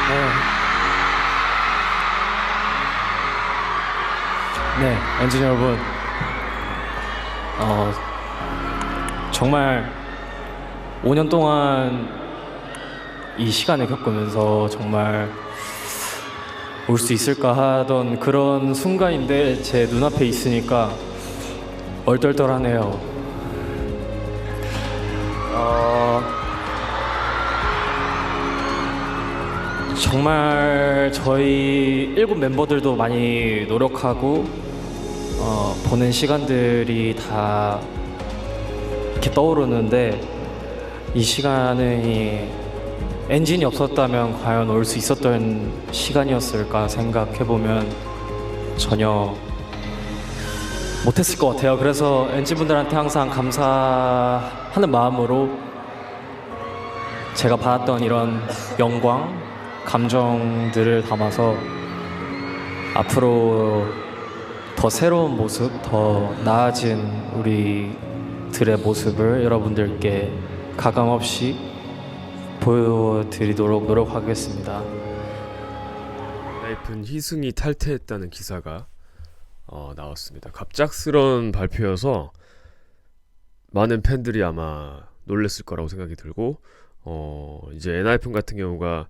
네, 네, 엔진 여러분, 어, 정말 5년 동안 이 시간을 겪으면서 정말 올 수 있을까 하던 그런 순간인데 제 눈앞에 있으니까 얼떨떨하네요. 어, 정말 저희 7멤버들도 많이 노력하고 보낸 시간들이 다 이렇게 떠오르는데 이 시간이 엔진이 없었다면 과연 올 수 있었던 시간이었을까 생각해보면 전혀 못했을 것 같아요. 그래서 엔진분들한테 항상 감사하는 마음으로 제가 받았던 이런 영광, 감정들을 담아서 앞으로 더 새로운 모습, 더 나아진 우리들의 모습을 여러분들께 가감없이 보여드리도록 노력하겠습니다. 엔하이픈 희승이 탈퇴했다는 기사가 나왔습니다. 갑작스러운 발표여서 많은 팬들이 아마 놀랬을 거라고 생각이 들고 이제 엔하이픈 같은 경우가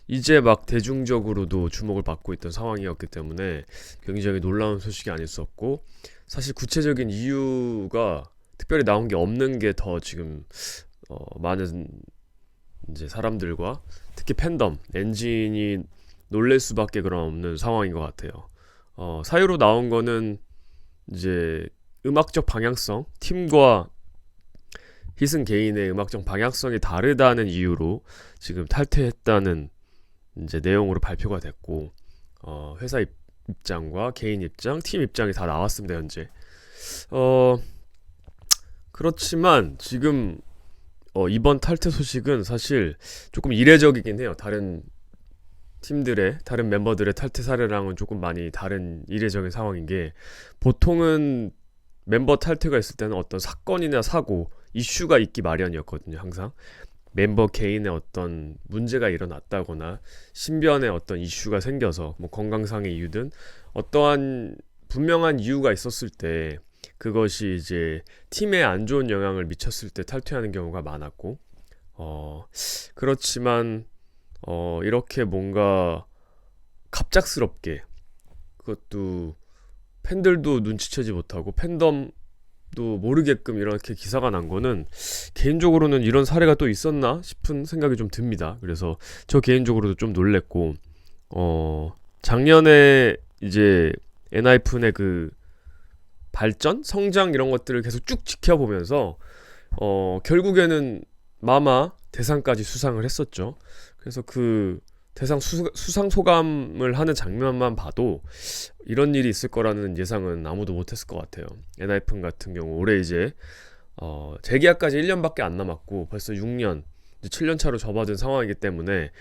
이제 막 대중적으로도 주목을 받고 있던 상황이었기 때문에 굉장히 놀라운 소식이 아니었었고, 사실 구체적인 이유가 특별히 나온 게 없는 게 더 지금 많은 이제 사람들과 특히 팬덤, 엔진이 놀랄 수밖에 그런 없는 상황인 것 같아요. 사유로 나온 거는 이제 음악적 방향성, 팀과 희승 개인의 음악적 방향성이 다르다는 이유로 지금 탈퇴했다는 이제 내용으로 발표가 됐고, 회사 입장과 개인 입장, 팀 입장이 다 나왔습니다 현재. 그렇지만 지금 이번 탈퇴 소식은 사실 조금 이례적이긴 해요. 다른 팀들의, 다른 멤버들의 탈퇴 사례랑은 조금 많이 다른 이례적인 상황인 게, 보통은 멤버 탈퇴가 있을 때는 어떤 사건이나 사고, 이슈가 있기 마련이었거든요. 항상 멤버 개인의 어떤 문제가 일어났다거나 신변의 어떤 이슈가 생겨서 뭐 건강상의 이유든 어떠한 분명한 이유가 있었을 때 그것이 이제 팀에 안 좋은 영향을 미쳤을 때 탈퇴하는 경우가 많았고, 그렇지만 이렇게 뭔가 갑작스럽게, 그것도 팬들도 눈치채지 못하고 팬덤도 모르게끔 이렇게 기사가 난 거는, 개인적으로는 이런 사례가 또 있었나 싶은 생각이 좀 듭니다. 그래서 저 개인적으로도 좀 놀랬고, 작년에 이제 엔하이픈의 그 발전, 성장 이런 것들을 계속 쭉 지켜보면서 결국에는 마마 대상까지 수상을 했었죠. 그래서 그 대상 수상 소감을 하는 장면만 봐도 이런 일이 있을 거라는 예상은 아무도 못했을 것 같아요. 엔하이픈 같은 경우 올해 이제 재계약까지 1년밖에 안 남았고 벌써 6년, 이제 7년 차로 접어든 상황이기 때문에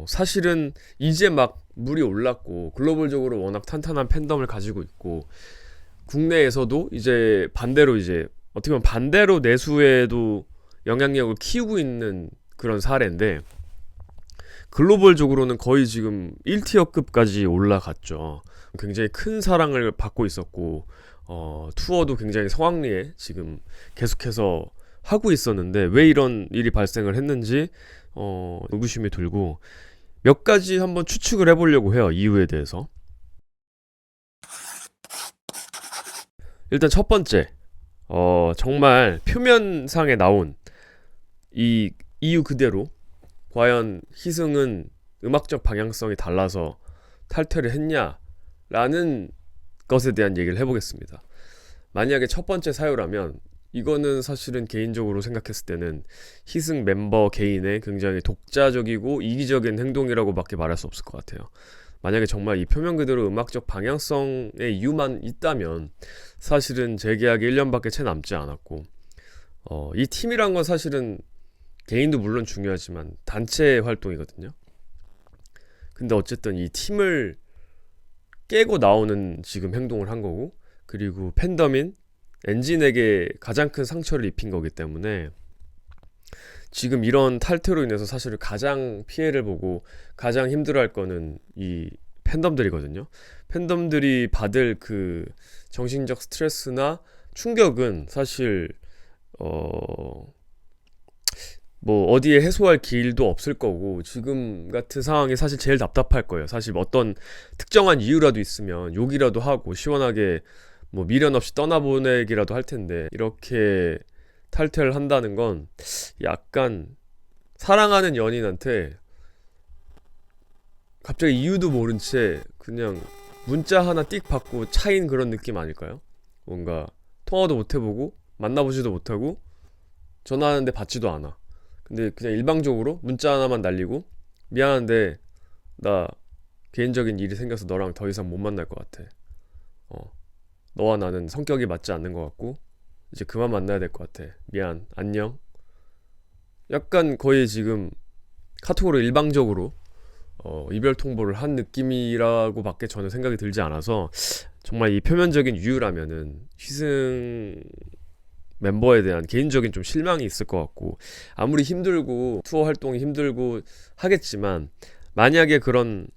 사실은 이제 막 물이 올랐고 글로벌적으로 워낙 탄탄한 팬덤을 가지고 있고, 국내에서도 이제 반대로, 이제 어떻게 보면 반대로 내수에도 영향력을 키우고 있는 그런 사례인데, 글로벌적으로는 거의 지금 1티어급까지 올라갔죠. 굉장히 큰 사랑을 받고 있었고, 투어도 굉장히 성황리에 지금 계속해서 하고 있었는데 왜 이런 일이 발생을 했는지 의구심이 들고, 몇 가지 한번 추측을 해보려고 해요. 이유에 대해서. 일단 첫 번째, 정말 표면상에 나온 이 이유 그대로 과연 희승은 음악적 방향성이 달라서 탈퇴를 했냐라는 것에 대한 얘기를 해보겠습니다. 만약에 첫 번째 사유라면 이거는 사실은 개인적으로 생각했을 때는 희승 멤버 개인의 굉장히 독자적이고 이기적인 행동이라고밖에 말할 수 없을 것 같아요. 만약에 정말 이 표면 그대로 음악적 방향성의 이유만 있다면 사실은 재계약이 1년밖에 채 남지 않았고, 이 팀이란 건 사실은 개인도 물론 중요하지만 단체 활동이거든요. 근데 어쨌든 이 팀을 깨고 나오는 지금 행동을 한 거고, 그리고 팬덤인 엔진에게 가장 큰 상처를 입힌 거기 때문에 지금 이런 탈퇴로 인해서 사실 가장 피해를 보고 가장 힘들어할 거는 이 팬덤들이거든요. 팬덤들이 받을 그 정신적 스트레스나 충격은 사실 뭐 어디에 해소할 길도 없을 거고, 지금 같은 상황이 사실 제일 답답할 거예요. 사실 어떤 특정한 이유라도 있으면 욕이라도 하고 시원하게 뭐 미련 없이 떠나보내기라도 할 텐데, 이렇게 탈퇴를 한다는 건 약간 사랑하는 연인한테 갑자기 이유도 모른 채 그냥 문자 하나 띡 받고 차인 그런 느낌 아닐까요? 뭔가 통화도 못 해보고 만나보지도 못하고 전화하는데 받지도 않아. 근데 그냥 일방적으로 문자 하나만 날리고, 미안한데 나 개인적인 일이 생겨서 너랑 더 이상 못 만날 것 같아. 너와 나는 성격이 맞지 않는 것 같고 이제 그만 만나야 될 것 같아. 미안. 안녕. 약간 거의 지금 카톡으로 일방적으로 이별 통보를 한 느낌이라고밖에 저는 생각이 들지 않아서, 정말 이 표면적인 이유라면은 희승 멤버에 대한 개인적인 좀 실망이 있을 것 같고, 아무리 힘들고 투어 활동이 힘들고 하겠지만 만약에 그런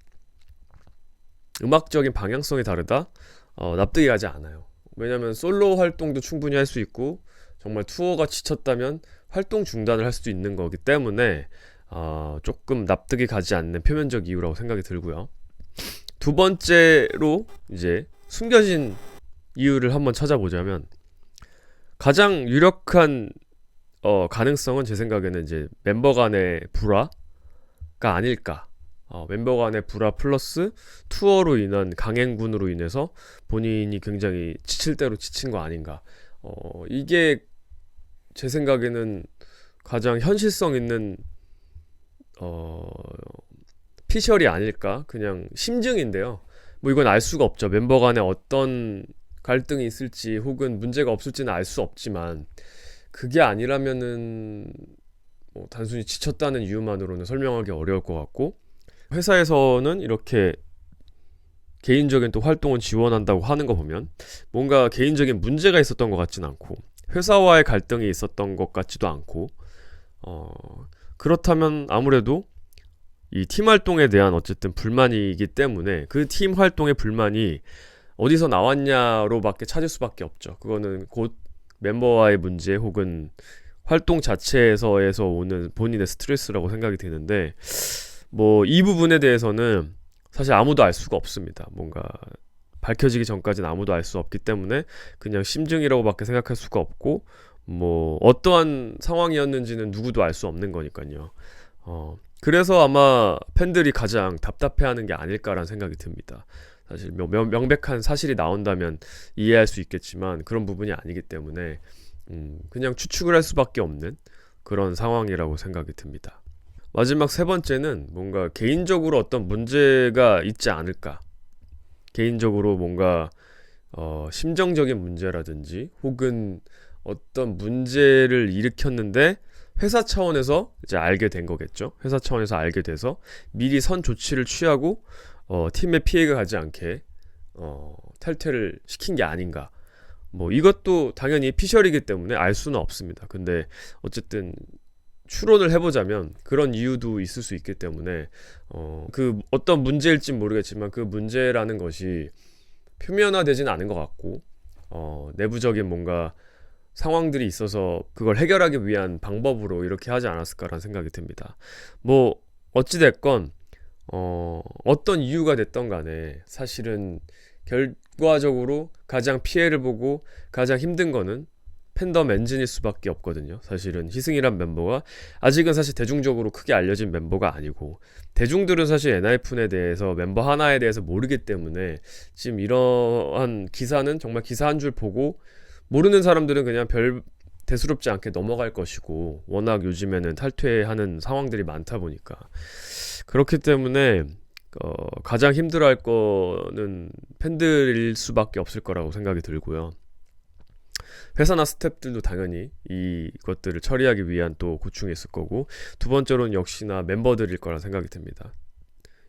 음악적인 방향성이 다르다? 납득이 가지 않아요. 왜냐면 솔로 활동도 충분히 할 수 있고, 정말 투어가 지쳤다면 활동 중단을 할 수도 있는 거기 때문에 조금 납득이 가지 않는 표면적 이유라고 생각이 들고요. 두 번째로 이제 숨겨진 이유를 한번 찾아보자면, 가장 유력한 가능성은 제 생각에는 이제 멤버 간의 불화가 아닐까. 멤버 간의 불화 플러스 투어로 인한 강행군으로 인해서 본인이 굉장히 지칠 대로 지친 거 아닌가. 이게 제 생각에는 가장 현실성 있는 피셜이 아닐까. 그냥 심증인데요. 뭐 이건 알 수가 없죠. 멤버 간에 어떤 갈등이 있을지 혹은 문제가 없을지는 알 수 없지만, 그게 아니라면은 뭐 단순히 지쳤다는 이유만으로는 설명하기 어려울 것 같고, 회사에서는 이렇게 개인적인 또 활동을 지원한다고 하는 거 보면 뭔가 개인적인 문제가 있었던 것 같진 않고, 회사와의 갈등이 있었던 것 같지도 않고, 그렇다면 아무래도 이 팀 활동에 대한 어쨌든 불만이기 때문에 그 팀 활동의 불만이 어디서 나왔냐로밖에 찾을 수밖에 없죠. 그거는 곧 멤버와의 문제 혹은 활동 자체에서 오는 본인의 스트레스라고 생각이 드는데, 뭐 이 부분에 대해서는 사실 아무도 알 수가 없습니다. 뭔가 밝혀지기 전까지는 아무도 알 수 없기 때문에 그냥 심증이라고밖에 생각할 수가 없고, 뭐 어떠한 상황이었는지는 누구도 알 수 없는 거니까요. 그래서 아마 팬들이 가장 답답해하는 게 아닐까라는 생각이 듭니다. 사실 명백한 사실이 나온다면 이해할 수 있겠지만 그런 부분이 아니기 때문에 그냥 추측을 할 수밖에 없는 그런 상황이라고 생각이 듭니다. 마지막 세 번째는 뭔가 개인적으로 어떤 문제가 있지 않을까. 개인적으로 뭔가 심정적인 문제라든지 혹은 어떤 문제를 일으켰는데 회사 차원에서 이제 알게 된 거겠죠. 회사 차원에서 알게 돼서 미리 선 조치를 취하고 팀에 피해가 가지 않게 탈퇴를 시킨 게 아닌가. 뭐 이것도 당연히 피셜이기 때문에 알 수는 없습니다. 근데 어쨌든 추론을 해보자면 그런 이유도 있을 수 있기 때문에 그 어떤 문제일진 모르겠지만 그 문제라는 것이 표면화되지는 않은 것 같고, 내부적인 뭔가 상황들이 있어서 그걸 해결하기 위한 방법으로 이렇게 하지 않았을까라는 생각이 듭니다. 뭐 어찌됐건 어떤 이유가 됐던 간에 사실은 결과적으로 가장 피해를 보고 가장 힘든 거는 팬덤 엔진일 수밖에 없거든요. 사실은 희승이란 멤버가 아직은 사실 대중적으로 크게 알려진 멤버가 아니고, 대중들은 사실 엔하이픈에 대해서 멤버 하나에 대해서 모르기 때문에 지금 이러한 기사는 정말 기사 한 줄 보고 모르는 사람들은 그냥 별 대수롭지 않게 넘어갈 것이고, 워낙 요즘에는 탈퇴하는 상황들이 많다 보니까 그렇기 때문에 가장 힘들어할 거는 팬들일 수밖에 없을 거라고 생각이 들고요. 회사나 스태프들도 당연히 이것들을 처리하기 위한 또 고충이 있을 거고, 두 번째로는 역시나 멤버들일 거라 생각이 듭니다.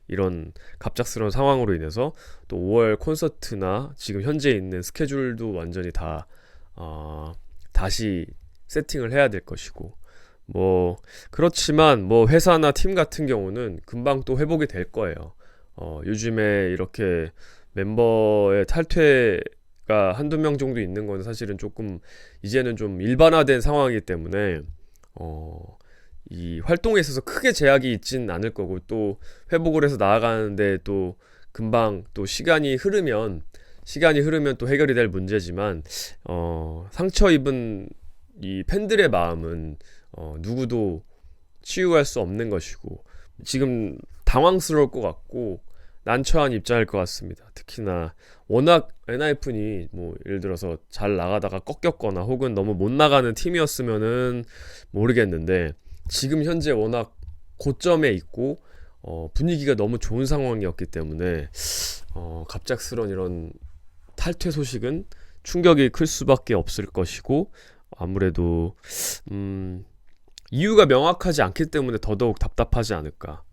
이런 갑작스러운 상황으로 인해서 또 5월 콘서트나 지금 현재 있는 스케줄도 완전히 다 다시 세팅을 해야 될 것이고, 뭐 그렇지만 뭐 회사나 팀 같은 경우는 금방 또 회복이 될 거예요. 요즘에 이렇게 멤버의 탈퇴가 한두 명 정도 있는 건 사실은 조금 이제는 좀 일반화된 상황이기 때문에 이 활동에 있어서 크게 제약이 있진 않을 거고, 또 회복을 해서 나아가는데 또 금방 또 시간이 흐르면 또 해결이 될 문제지만, 상처 입은 이 팬들의 마음은 누구도 치유할 수 없는 것이고, 지금 당황스러울 것 같고 난처한 입장일 것 같습니다. 특히나 워낙 엔하이픈이 뭐 예를 들어서 잘 나가다가 꺾였거나 혹은 너무 못 나가는 팀이었으면은 모르겠는데, 지금 현재 워낙 고점에 있고 분위기가 너무 좋은 상황이었기 때문에 갑작스런 이런 탈퇴 소식은 충격이 클 수밖에 없을 것이고, 아무래도 이유가 명확하지 않기 때문에 더더욱 답답하지 않을까.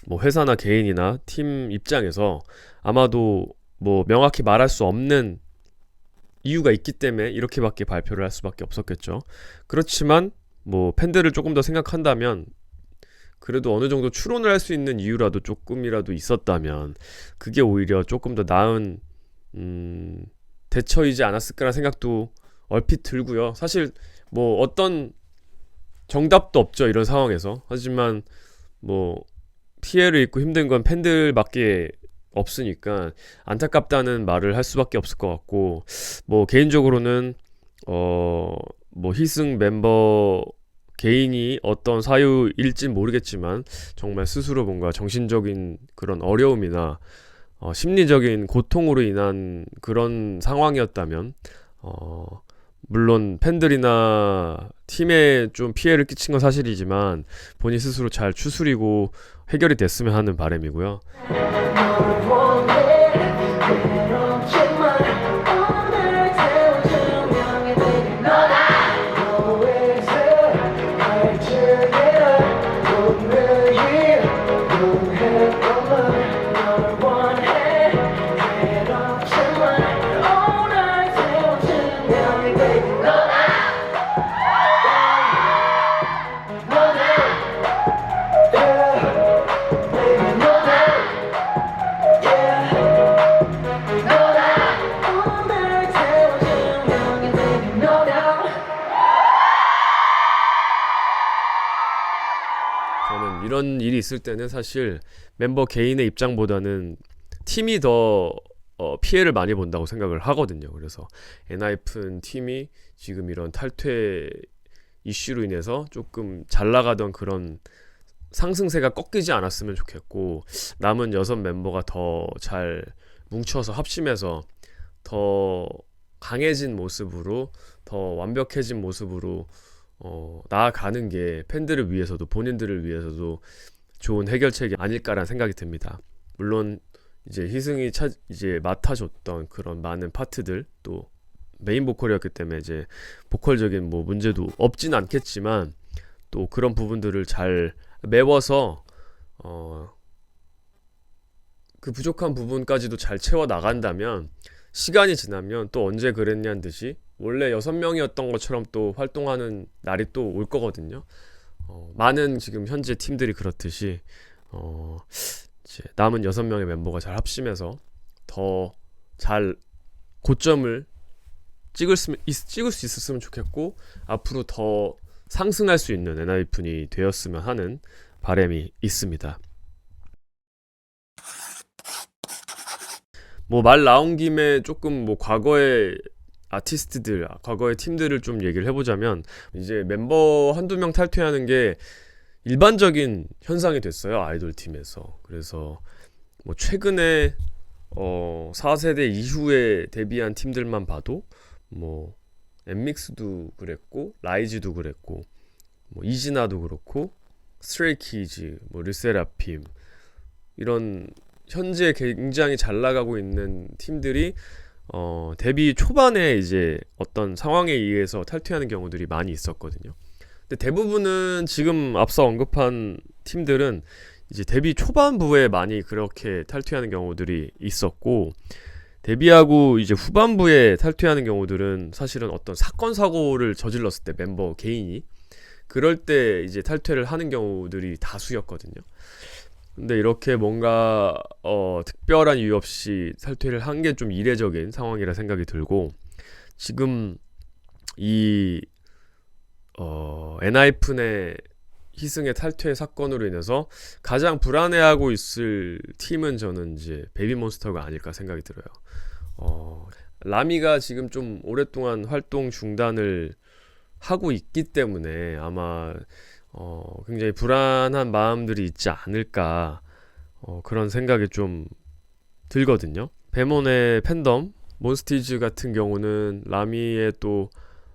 뭐 회사나 개인이나 팀 입장에서 아마도 뭐 명확히 말할 수 없는 이유가 있기 때문에 이렇게밖에 발표를 할 수밖에 없었겠죠. 그렇지만 뭐 팬들을 조금 더 생각한다면, 그래도 어느 정도 추론을 할 수 있는 이유라도 조금이라도 있었다면 그게 오히려 조금 더 나은 대처이지 않았을까라는 생각도 얼핏 들고요. 사실 뭐 어떤 정답도 없죠, 이런 상황에서. 하지만 뭐 피해를 입고 힘든 건 팬들밖에 없으니까 안타깝다는 말을 할 수밖에 없을 것 같고, 뭐 개인적으로는 뭐 희승 멤버 개인이 어떤 사유일진 모르겠지만 정말 스스로 뭔가 정신적인 그런 어려움이나 심리적인 고통으로 인한 그런 상황이었다면, 물론 팬들이나 팀에 좀 피해를 끼친 건 사실이지만 본인 스스로 잘 추스리고 해결이 됐으면 하는 바람이고요. 저는 이런 일이 있을 때는 사실 멤버 개인의 입장보다는 팀이 더 피해를 많이 본다고 생각을 하거든요. 그래서 엔하이픈 팀이 지금 이런 탈퇴 이슈로 인해서 조금 잘 나가던 그런 상승세가 꺾이지 않았으면 좋겠고, 남은 6멤버가 더 잘 뭉쳐서 합심해서 더 강해진 모습으로, 더 완벽해진 모습으로 나아가는 게 팬들을 위해서도 본인들을 위해서도 좋은 해결책이 아닐까라는 생각이 듭니다. 물론 이제 희승이 이제 맡아줬던 그런 많은 파트들, 또 메인 보컬이었기 때문에 이제 보컬적인 뭐 문제도 없진 않겠지만, 또 그런 부분들을 잘 메워서 그 부족한 부분까지도 잘 채워 나간다면, 시간이 지나면 또 언제 그랬냐는 듯이 원래 6명이었던 것처럼 또 활동하는 날이 또 올 거거든요. 많은 지금 현재 팀들이 그렇듯이 이제 남은 6명의 멤버가 잘 합심해서 더 잘 고점을 찍을 수 있었으면 좋겠고, 앞으로 더 상승할 수 있는 엔하이픈이 되었으면 하는 바람이 있습니다. 뭐 말 나온 김에 조금 뭐 과거의 아티스트들, 과거의 팀들을 좀 얘기를 해보자면, 이제 멤버 한두 명 탈퇴하는 게 일반적인 현상이 됐어요, 아이돌 팀에서. 그래서 뭐 최근에 4세대 이후에 데뷔한 팀들만 봐도 뭐 엠믹스도 그랬고, 라이즈도 그랬고, 뭐 이진아도 그렇고, 스트레이키즈, 뭐 르세라핌, 이런 현재 굉장히 잘 나가고 있는 팀들이 데뷔 초반에 이제 어떤 상황에 의해서 탈퇴하는 경우들이 많이 있었거든요. 근데 대부분은 지금 앞서 언급한 팀들은 이제 데뷔 초반부에 많이 그렇게 탈퇴하는 경우들이 있었고, 데뷔하고 이제 후반부에 탈퇴하는 경우들은 사실은 어떤 사건 사고를 저질렀을 때 멤버 개인이 그럴 때 이제 탈퇴를 하는 경우들이 다수였거든요. 근데 이렇게 뭔가 특별한 이유 없이 탈퇴를 한 게 좀 이례적인 상황이라 생각이 들고, 지금 이 엔하이픈의 희승의 탈퇴 사건으로 인해서 가장 불안해하고 있을 팀은 저는 이제 베이비몬스터가 아닐까 생각이 들어요. 라미가 지금 좀 오랫동안 활동 중단을 하고 있기 때문에 아마 굉장히 불안한 마음들이 있지 않을까, 그런 생각이 좀 들거든요. 베몬의 팬덤 몬스티즈 같은 경우는 라미의 또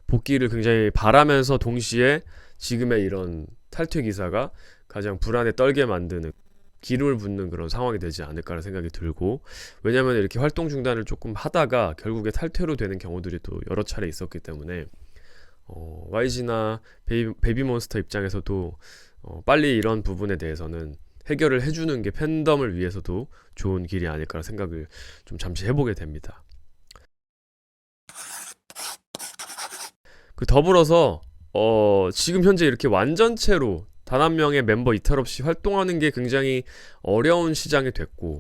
복귀를 굉장히 바라면서 동시에 지금의 이런 탈퇴 기사가 가장 불안에 떨게 만드는, 기름을 붓는 그런 상황이 되지 않을까라는 생각이 들고, 왜냐면 이렇게 활동 중단을 조금 하다가 결국에 탈퇴로 되는 경우들이 또 여러 차례 있었기 때문에 YG나 베이비몬스터 입장에서도 빨리 이런 부분에 대해서는 해결을 해주는 게 팬덤을 위해서도 좋은 길이 아닐까라는 생각을 좀 잠시 해보게 됩니다. 그 더불어서 지금 현재 이렇게 완전체로 단 한 명의 멤버 이탈 없이 활동하는 게 굉장히 어려운 시장이 됐고,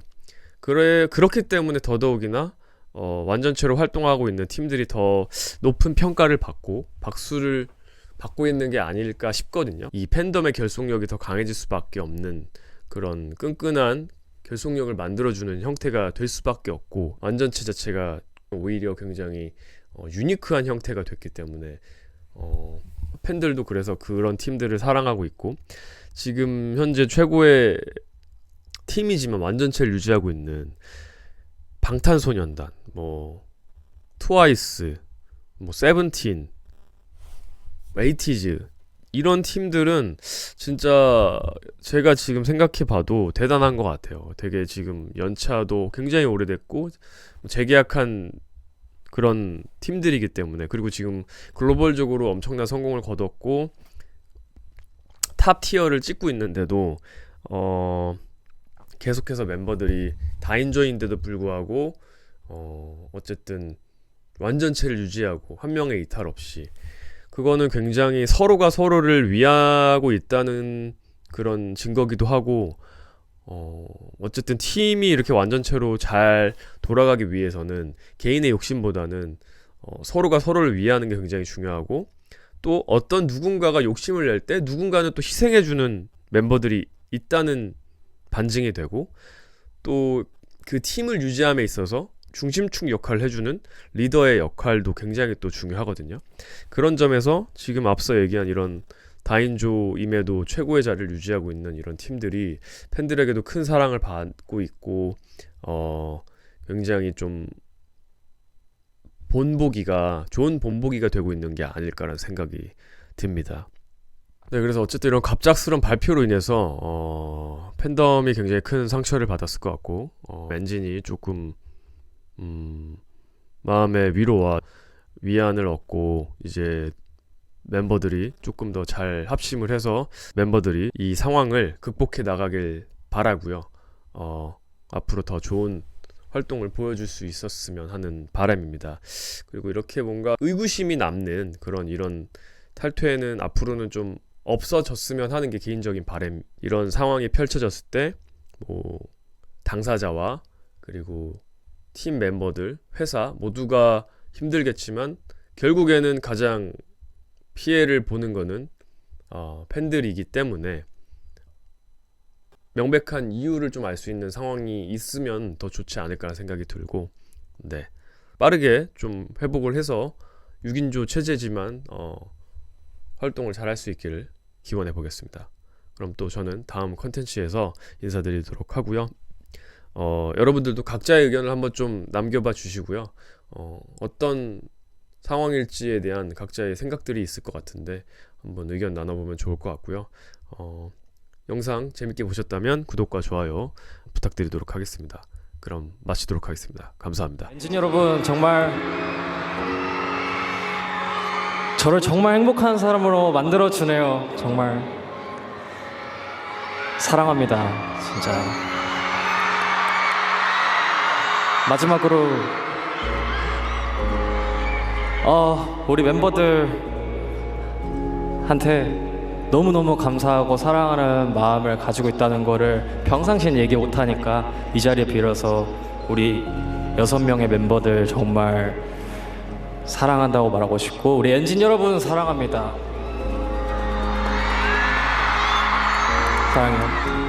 그렇기 때문에 더더욱이나 완전체로 활동하고 있는 팀들이 더 높은 평가를 받고 박수를 받고 있는 게 아닐까 싶거든요. 이 팬덤의 결속력이 더 강해질 수밖에 없는 그런 끈끈한 결속력을 만들어주는 형태가 될 수밖에 없고, 완전체 자체가 오히려 굉장히 유니크한 형태가 됐기 때문에 팬들도 그래서 그런 팀들을 사랑하고 있고, 지금 현재 최고의 팀이지만 완전체를 유지하고 있는 방탄소년단, 트와이스, 세븐틴, 에이티즈, 이런 팀들은 진짜 제가 지금 생각해봐도 대단한 것 같아요. 되게 지금 연차도 굉장히 오래됐고 재계약한 그런 팀들이기 때문에, 그리고 지금 글로벌적으로 엄청난 성공을 거뒀고 탑 티어를 찍고 있는데도 계속해서 멤버들이 다인조인데도 불구하고 어쨌든 완전체를 유지하고 한 명의 이탈 없이, 그거는 굉장히 서로가 서로를 위하고 있다는 그런 증거기도 하고, 어쨌든 팀이 이렇게 완전체로 잘 돌아가기 위해서는 개인의 욕심보다는 서로가 서로를 위하는 게 굉장히 중요하고, 또 어떤 누군가가 욕심을 낼 때 누군가는 또 희생해주는 멤버들이 있다는 반증이 되고, 또 그 팀을 유지함에 있어서 중심축 역할을 해주는 리더의 역할도 굉장히 또 중요하거든요. 그런 점에서 지금 앞서 얘기한 이런 다인조임에도 최고의 자리를 유지하고 있는 이런 팀들이 팬들에게도 큰 사랑을 받고 있고, 굉장히 좀 좋은 본보기가 되고 있는 게 아닐까라는 생각이 듭니다. 네, 그래서 어쨌든 이런 갑작스러운 발표로 인해서 팬덤이 굉장히 큰 상처를 받았을 것 같고, 엔진이 조금 마음의 위로와 위안을 얻고 이제 멤버들이 조금 더 잘 합심을 해서 멤버들이 이 상황을 극복해 나가길 바라고요. 앞으로 더 좋은 활동을 보여줄 수 있었으면 하는 바람입니다. 그리고 이렇게 뭔가 의구심이 남는 그런 이런 탈퇴는 앞으로는 좀 없어졌으면 하는 게 개인적인 바람. 이런 상황이 펼쳐졌을 때 당사자와 그리고 팀 멤버들, 회사 모두가 힘들겠지만 결국에는 가장 피해를 보는 거는 팬들이기 때문에 명백한 이유를 좀 알 수 있는 상황이 있으면 더 좋지 않을까 생각이 들고, 네, 빠르게 좀 회복을 해서 6인조 체제지만 활동을 잘 할 수 있기를 기원해 보겠습니다. 그럼 또 저는 다음 컨텐츠에서 인사드리도록 하고요. 여러분들도 각자의 의견을 한번 좀 남겨봐 주시고요. 어떤 상황일지에 대한 각자의 생각들이 있을 것 같은데 한번 의견 나눠보면 좋을 것 같고요. 영상 재밌게 보셨다면 구독과 좋아요 부탁드리도록 하겠습니다. 그럼 마치도록 하겠습니다. 감사합니다. 엔진 여러분, 정말 저를 정말 행복한 사람으로 만들어주네요. 정말 사랑합니다. 진짜. 마지막으로 우리 멤버들한테 너무너무 감사하고 사랑하는 마음을 가지고 있다는 거를 평상시엔 얘기 못하니까 이 자리에 빌어서 우리 6명의 멤버들 정말 사랑한다고 말하고 싶고, 우리 엔진 여러분 사랑합니다. 사랑해요.